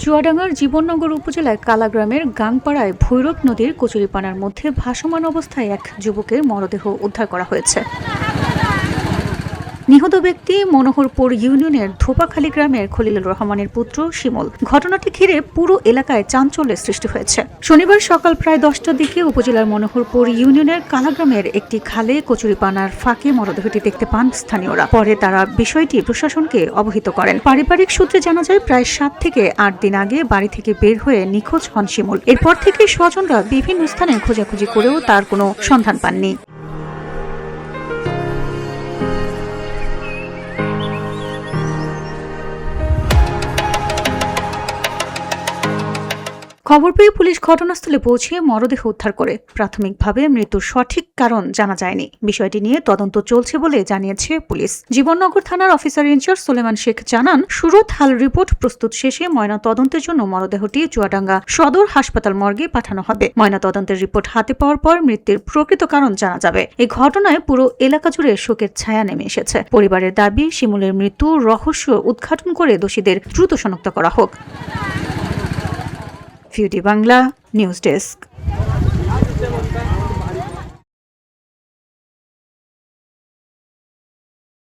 চুয়াডাঙ্গার জীবননগর উপজেলার কালাগ্রামের গাংপাড়ায় ভৈরব নদীর কচুরিপানার মধ্যে ভাসমান অবস্থায় এক যুবকের মরদেহ উদ্ধার করা হয়েছে। নিহত ব্যক্তি মনোহরপুর ইউনিয়নের ধোপাখালী গ্রামের খলিলুর রহমানের পুত্র শিমুল। ঘটনাটি ঘিরে পুরো এলাকায় চাঞ্চল্যের সৃষ্টি হয়েছে। শনিবার সকাল প্রায় 10টার দিকে উপজেলার মনোহরপুর ইউনিয়নের কালাগ্রামের একটি খালে কচুরিপানার ফাঁকে মরদেহটি দেখতে পান স্থানীয়রা। পরে তারা বিষয়টি প্রশাসনকে অবহিত করেন। পারিবারিক সূত্রে জানা যায় প্রায় 7 থেকে 8 দিন আগে বাড়ি থেকে বের হয়ে নিখোঁজ হন শিমুল। এরপর থেকে স্বজনরা বিভিন্ন স্থানে খোঁজাখুঁজি করেও তার কোনো সন্ধান পাননি। খবর পেয়ে পুলিশ ঘটনাস্থলে পৌঁছে মরদেহ উদ্ধার করে। প্রাথমিকভাবে মৃত্যুর সঠিক কারণ জানা যায়নি। বিষয়টি নিয়ে তদন্ত চলছে বলে জানিয়েছে পুলিশ। জীবননগর থানার অফিসার ইনচার্জ সুলেমান শেখ জানান, সুরত হাল রিপোর্ট প্রস্তুত শেষে ময়নাতদন্তের জন্য মরদেহটি চুয়াডাঙ্গা সদর হাসপাতাল মর্গে পাঠানো হবে। ময়নাতদন্তের রিপোর্ট হাতে পাওয়ার পর মৃত্যুর প্রকৃত কারণ জানা যাবে। এই ঘটনায় পুরো এলাকা জুড়ে শোকের ছায়া নেমে এসেছে। পরিবারের দাবি, শিমুলের মৃত্যু রহস্য উদ্ঘাটন করে দোষীদের দ্রুত শনাক্ত করা হোক। ভিউটি বাংলা নিউজ ডেস্ক।